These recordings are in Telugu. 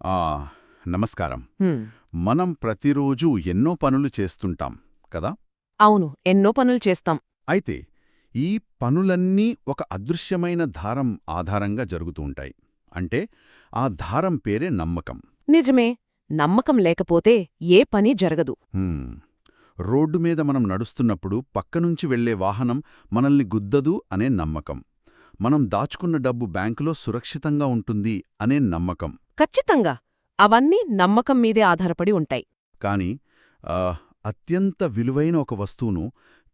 ఆ, నమస్కారం. హ్మ్. మనం ప్రతిరోజూ ఎన్నో పనులు చేస్తుంటాం కదా. అవును, ఎన్నో పనులు చేస్తాం. అయితే ఈ పనులన్నీ ఒక అదృశ్యమైన దారం ఆధారంగా జరుగుతూ ఉంటాయి. అంటే ఆ దారం పేరే నమ్మకం. నిజమే. నమ్మకం లేకపోతే ఏ పని జరగదు. హ్మ్. రోడ్డు మీద మనం నడుస్తున్నప్పుడు పక్కనుంచి వెళ్లే వాహనం మనల్ని గుద్దదు అనే నమ్మకం. మనం దాచుకున్న డబ్బు బ్యాంకులో సురక్షితంగా ఉంటుంది అనే నమ్మకం. ఖచ్చితంగా. అవన్నీ నమ్మకం మీదే ఆధారపడి ఉంటాయి. కాని ఆ, అత్యంత విలువైన ఒక వస్తువును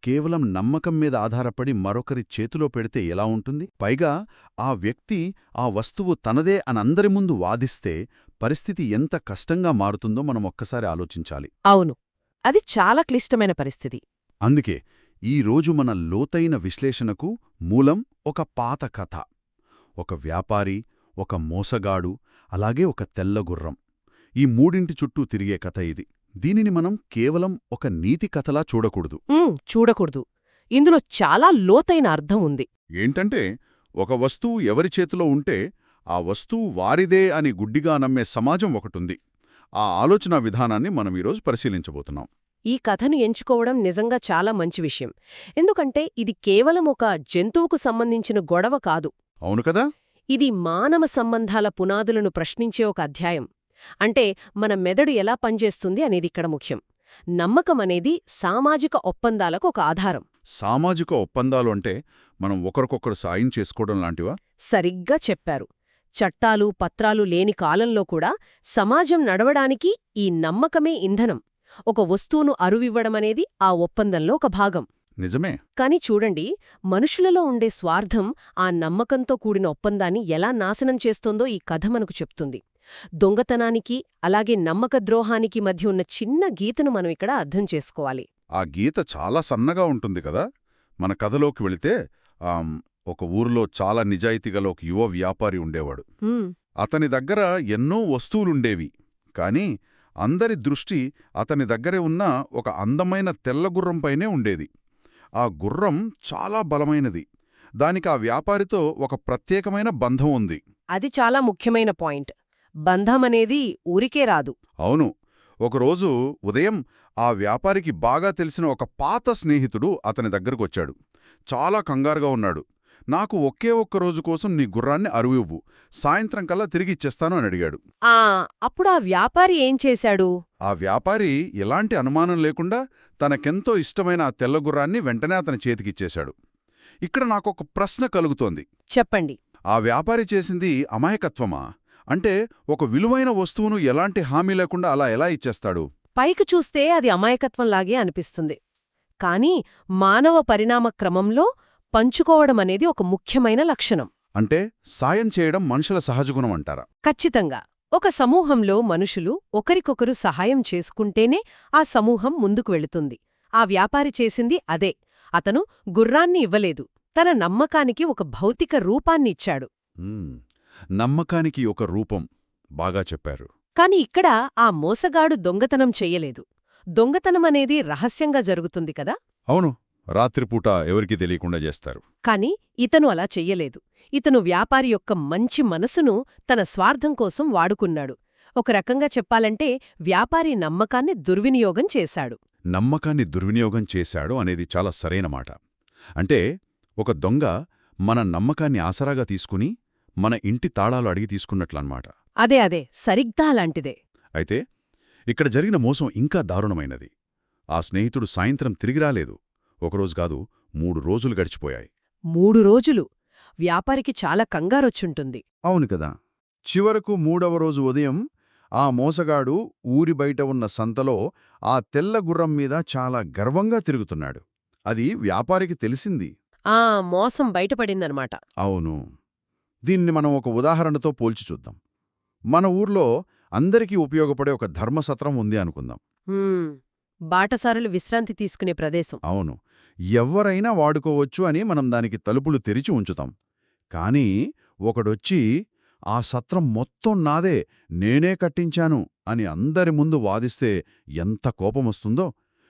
కేవలం నమ్మకం మీద ఆధారపడి మరొకరి చేతిలో పెడితే ఎలా ఉంటుంది? పైగా ఆ వ్యక్తి ఆ వస్తువు తనదే అనందరి ముందు వాదిస్తే పరిస్థితి ఎంత కష్టంగా మారుతుందో మనం ఒక్కసారి ఆలోచించాలి. అవును, అది చాలా క్లిష్టమైన పరిస్థితి. అందుకే ఈరోజు మన లోతైన విశ్లేషణకు మూలం ఒక పాత కథ. ఒక వ్యాపారి, ఒక మోసగాడు, అలాగే ఒక తెల్లగుర్రం. ఈ మూడింటి చుట్టూ తిరిగే కథ ఇది. దీనిని మనం కేవలం ఒక నీతి కథలా చూడకూడదు. చూడకూడదు. ఇందులో చాలా లోతైన అర్థం ఉంది. ఏంటంటే ఒక వస్తువు ఎవరి చేతిలో ఉంటే ఆ వస్తువు వారిదే అని గుడ్డిగా నమ్మే సమాజం ఒకటుంది. ఆ ఆలోచనా విధానాన్ని మనం ఈరోజు పరిశీలించబోతున్నాం. ఈ కథను ఎంచుకోవడం నిజంగా చాలా మంచి విషయం. ఎందుకంటే ఇది కేవలం ఒక జంతువుకు సంబంధించిన గొడవ కాదు. అవును కదా. ఇది మానవ సంబంధాల పునాదులను ప్రశ్నించే ఒక అధ్యాయం. అంటే మన మెదడు ఎలా పనిచేస్తుంది అనేది ఇక్కడ ముఖ్యం. నమ్మకం అనేది సామాజిక ఒప్పందాలకు ఒక ఆధారం. సామాజిక ఒప్పందాలు అంటే మనం ఒకరికొకరు సాయం చేసుకోవడం లాంటివా? సరిగ్గా చెప్పారు. చట్టాలు, పత్రాలు లేని కాలంలో కూడా సమాజం నడవడానికి ఈ నమ్మకమే ఇంధనం. ఒక వస్తువును అరువివ్వడమనేది ఆ ఒప్పందంలో ఒక భాగం. నిజమే. కాని చూడండి, మనుషులలో ఉండే స్వార్థం ఆ నమ్మకంతో కూడిన ఒప్పందాన్ని ఎలా నాశనం చేస్తోందో ఈ కథ మనకు చెప్తుంది. దొంగతనానికి, అలాగే నమ్మకద్రోహానికి మధ్య ఉన్న చిన్న గీతను మనం ఇక్కడ అర్థం చేసుకోవాలి. ఆ గీత చాలా సన్నగా ఉంటుంది కదా. మన కథలోకి వెళితే ఒక ఊరిలో చాలా నిజాయితీగల ఒక యువ వ్యాపారి ఉండేవాడు. అతని దగ్గర ఎన్నో వస్తువులుండేవి. కాని అందరి దృష్టి అతని దగ్గరే ఉన్న ఒక అందమైన తెల్లగుర్రంపైనే ఉండేది. ఆ గుర్రం చాలా బలమైనది. దానికి ఆ వ్యాపారితో ఒక ప్రత్యేకమైన బంధం ఉంది. అది చాలా ముఖ్యమైన పాయింట్. బంధమనేది ఊరికే రాదు. అవును. ఒకరోజు ఉదయం ఆ వ్యాపారికి బాగా తెలిసిన ఒక పాత స్నేహితుడు అతని దగ్గరకొచ్చాడు. చాలా కంగారుగా ఉన్నాడు. నాకు ఒకే ఒక్క రోజు కోసం నీ గుర్రాన్ని అరువివ్వు, సాయంత్రం కల్లా తిరిగిచ్చేస్తాను అని అడిగాడు. అప్పుడు ఆ వ్యాపారి ఏం చేశాడు? ఆ వ్యాపారి ఎలాంటి అనుమానం లేకుండా తనకెంతో ఇష్టమైన ఆ తెల్లగుర్రాన్ని వెంటనే అతని చేతికిచ్చేశాడు. ఇక్కడ నాకొక ప్రశ్న కలుగుతోంది. చెప్పండి. ఆ వ్యాపారి చేసింది అమాయకత్వమా? అంటే ఒక విలువైన వస్తువును ఎలాంటి హామీ లేకుండా అలా ఎలా ఇచ్చేస్తాడు? పైకి చూస్తే అది అమాయకత్వంలాగే అనిపిస్తుంది. కాని మానవ పరిణామ క్రమంలో పంచుకోవడమనేది ఒక ముఖ్యమైన లక్షణం. అంటే సాయం చేయడం మనుషుల సహజగుణం అంటారా? ఖచ్చితంగా. ఒక సమూహంలో మనుషులు ఒకరికొకరు సహాయం చేసుకుంటేనే ఆ సమూహం ముందుకు వెళుతుంది. ఆ వ్యాపారి చేసింది అదే. అతను గుర్రాన్ని ఇవ్వలేదు, తన నమ్మకానికి ఒక భౌతిక రూపాన్నిచ్చాడు. నమ్మకానికి ఒక రూపం. బాగా చెప్పారు. కాని ఇక్కడ ఆ మోసగాడు దొంగతనం చెయ్యలేదు. దొంగతనమనేది రహస్యంగా జరుగుతుంది కదా. అవును, రాత్రిపూట ఎవరికీ తెలియకుండా చేస్తారు. కాని ఇతను అలా చెయ్యలేదు. ఇతను వ్యాపారి యొక్క మంచి మనసును తన స్వార్థం కోసం వాడుకున్నాడు. ఒక రకంగా చెప్పాలంటే వ్యాపారి నమ్మకాన్ని దుర్వినియోగం చేశాడు. నమ్మకాన్ని దుర్వినియోగం చేశాడు అనేది చాలా సరైన మాట. అంటే ఒక దొంగ మన నమ్మకాన్ని ఆసరాగా తీసుకుని మన ఇంటి తాళాలు అడిగి తీసుకున్నట్లన్నమాట. అదే సరిగ్గా అలాంటిదే. అయితే ఇక్కడ జరిగిన మోసం ఇంకా దారుణమైనది. ఆ స్నేహితుడు సాయంత్రం తిరిగి రాలేదు. ఒకరోజు కాదు, 3 రోజులు గడిచిపోయాయి. 3 రోజులు! వ్యాపారికి చాలా కంగారొచ్చుంటుంది. అవును కదా. చివరకు 3వ రోజు ఉదయం ఆ మోసగాడు ఊరి బయట ఉన్న సంతలో ఆ తెల్ల గుర్రం మీద చాలా గర్వంగా తిరుగుతున్నాడు. అది వ్యాపారికి తెలిసింది. మోసం బయటపడిందనమాట. అవును. దీన్ని మనం ఒక ఉదాహరణతో పోల్చి చూద్దాం. మన ఊర్లో అందరికీ ఉపయోగపడే ఒక ధర్మసత్రం ఉంది అనుకుందాం. బాటసారులు విశ్రాంతి తీసుకునే ప్రదేశం. అవును. ఎవ్వరైనా వాడుకోవచ్చు అని మనం దానికి తలుపులు తెరిచి ఉంచుతాం. కానీ ఒకడొచ్చి ఆ సత్రం మొత్తం నాదే, నేనే కట్టించాను అని అందరి ముందు వాదిస్తే ఎంత కోపమొస్తుందో.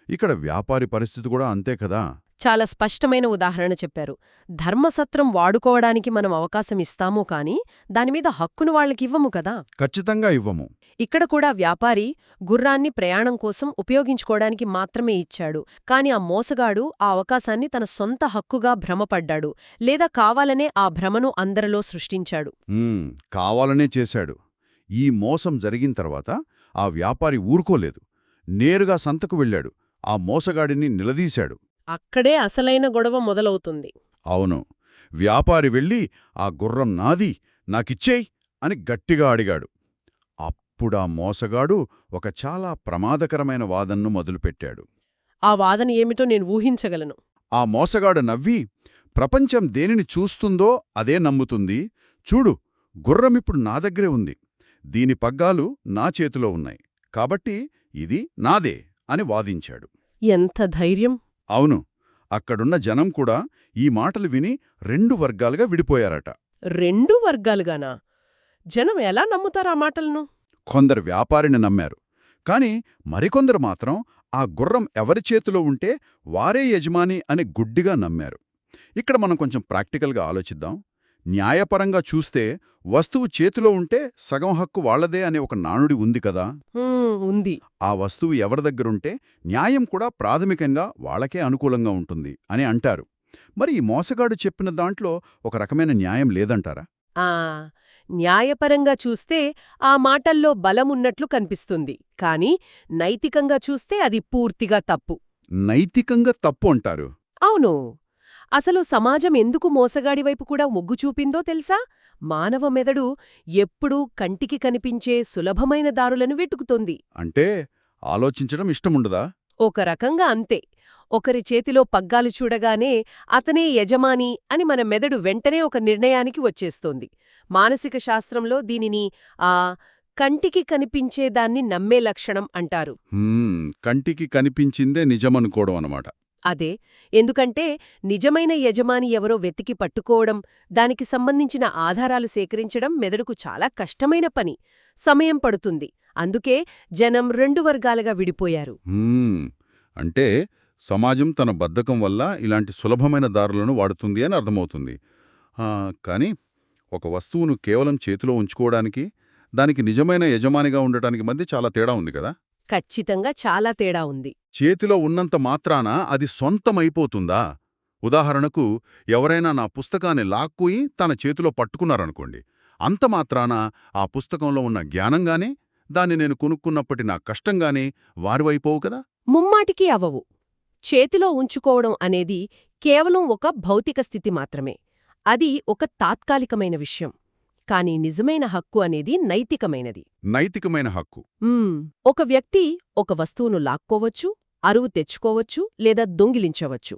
ఇక్కడ వ్యాపారి పరిస్థితి కూడా అంతే కదా. చాలా స్పష్టమైన ఉదాహరణ చెప్పారు. ధర్మసత్రం వాడుకోవడానికి మనం అవకాశం ఇస్తామో కాని దానిమీద హక్కును వాళ్ళకివ్వము కదా. ఖచ్చితంగా ఇవ్వము. ఇక్కడ కూడా వ్యాపారి గుర్రాన్ని ప్రయాణం కోసం ఉపయోగించుకోవడానికి మాత్రమే ఇచ్చాడు. కాని ఆ మోసగాడు ఆ అవకాశాన్ని తన సొంత హక్కుగా భ్రమపడ్డాడు, లేదా కావాలనే ఆ భ్రమను అందరిలో సృష్టించాడు. కావాలనే చేశాడు. ఈ మోసం జరిగిన తర్వాత ఆ వ్యాపారి ఊరుకోలేదు. నేరుగా సంతకు వెళ్ళాడు. ఆ మోసగాడిని నిలదీశాడు. అక్కడే అసలైన గొడవ మొదలవుతుంది. అవును. వ్యాపారి వెళ్ళి ఆ గుర్రం నాది, నాకిచ్చేయ్ అని గట్టిగా అడిగాడు. అప్పుడా మోసగాడు ఒక చాలా ప్రమాదకరమైన వాదనను మొదలుపెట్టాడు. ఆ వాదన ఏమిటో నేను ఊహించగలను. ఆ మోసగాడు నవ్వి, ప్రపంచం దేనిని చూస్తుందో అదే నమ్ముతుంది. చూడు, గుర్రమిప్పుడు నా దగ్గరే ఉంది. దీని పగ్గాలు నా చేతిలో ఉన్నాయి. కాబట్టి ఇది నాదే అని వాదించాడు. ఎంత ధైర్యం! అవును. అక్కడున్న జనం కూడా ఈ మాటలు విని 2 వర్గాలుగా విడిపోయారట. 2 వర్గాలుగానా? జనం ఎలా నమ్ముతారా మాటలను? కొందరు వ్యాపారిని నమ్మారు. కాని మరికొందరు మాత్రం ఆ గుర్రం ఎవరి చేతిలో ఉంటే వారే యజమాని అని గుడ్డిగా నమ్మారు. ఇక్కడ మనం కొంచెం ప్రాక్టికల్గా ఆలోచిద్దాం. న్యాయపరంగా చూస్తే వస్తువు చేతిలో ఉంటే సగం హక్కు వాళ్లదే అనే ఒక నానుడి ఉంది కదా. ఉంది. ఆ వస్తువు ఎవరి దగ్గరుంటే న్యాయం కూడా ప్రాథమికంగా వాళ్లకే అనుకూలంగా ఉంటుంది అని అంటారు. మరి ఈ మోసగాడు చెప్పిన దాంట్లో ఒక రకమైన న్యాయం లేదంటారా? న్యాయపరంగా చూస్తే ఆ మాటల్లో బలమున్నట్లు కనిపిస్తుంది. కాని నైతికంగా చూస్తే అది పూర్తిగా తప్పు. నైతికంగా తప్పు అంటారు? అవును. అసలు సమాజం ఎందుకు మోసగాడివైపు కూడా మొగ్గు చూపిందో తెలుసా? మానవ మెదడు ఎప్పుడూ కంటికి కనిపించే సులభమైన దారులను వెతుకుతోంది. అంటే ఆలోచించడం ఇష్టముండదా? ఒక రకంగా అంతే. ఒకరి చేతిలో పగ్గాలు చూడగానే అతనే యజమాని అని మన మెదడు వెంటనే ఒక నిర్ణయానికి వచ్చేస్తోంది. మానసిక శాస్త్రంలో దీనిని కంటికి కనిపించేదాన్ని నమ్మే లక్షణం అంటారు. కంటికి కనిపించిందే నిజమనుకోవడం అన్నమాట. అదే. ఎందుకంటే నిజమైన యజమాని ఎవరో వెతికి పట్టుకోవడం, దానికి సంబంధించిన ఆధారాలు సేకరించడం మెదడుకు చాలా కష్టమైన పని. సమయం పడుతుంది. అందుకే జనం 2 వర్గాలుగా విడిపోయారు. అంటే సమాజం తన బద్ధకం వల్ల ఇలాంటి సులభమైన దారులను వాడుతుంది అని అర్థమవుతుంది. కాని ఒక వస్తువును కేవలం చేతిలో ఉంచుకోవడానికి, దానికి నిజమైన యజమానిగా ఉండటానికి మధ్య చాలా తేడా ఉంది కదా. ఖచ్చితంగా చాలా తేడా ఉంది. చేతిలో ఉన్నంత మాత్రాన అది సొంతమైపోతుందా? ఉదాహరణకు, ఎవరైనా నా పుస్తకాన్ని లాక్కుయి తన చేతిలో పట్టుకున్నారనుకోండి. అంత మాత్రాన ఆ పుస్తకంలో ఉన్న జ్ఞానంగానే, దాన్ని నేను కొనుక్కున్నప్పటి నా కష్టంగానే వారివైపోవు కదా. ముమ్మాటికి అవవు. చేతిలో ఉంచుకోవడం అనేది కేవలం ఒక భౌతిక స్థితి మాత్రమే. అది ఒక తాత్కాలికమైన విషయం. కాని నిజమైన హక్కు అనేది నైతికమైనది. నైతికమైన హక్కు. ఒక వ్యక్తి ఒక వస్తువును లాక్కోవచ్చు, అరువు తెచ్చుకోవచ్చు, లేదా దొంగిలించవచ్చు.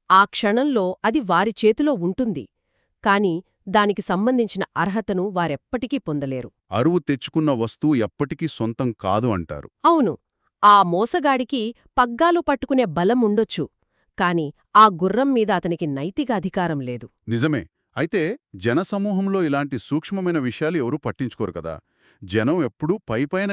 ఆ క్షణంలో అది వారి చేతిలో ఉంటుంది. కాని దానికి సంబంధించిన అర్హతను వారెప్పటికీ పొందలేరు. అరువు తెచ్చుకున్న వస్తువు ఎప్పటికీ సొంతం కాదు అంటారు. అవును. ఆ మోసగాడికి పగ్గాలు పట్టుకునే బలం ఉండొచ్చు. కాని ఆ గుర్రం మీద అతనికి నైతిక అధికారం లేదు. నిజమే. అయితే జనసమూహంలో ఇలాంటి సూక్ష్మమైన విషయాలు ఎవరూ పట్టించుకోరు కదా. జనం ఎప్పుడూ పైపైన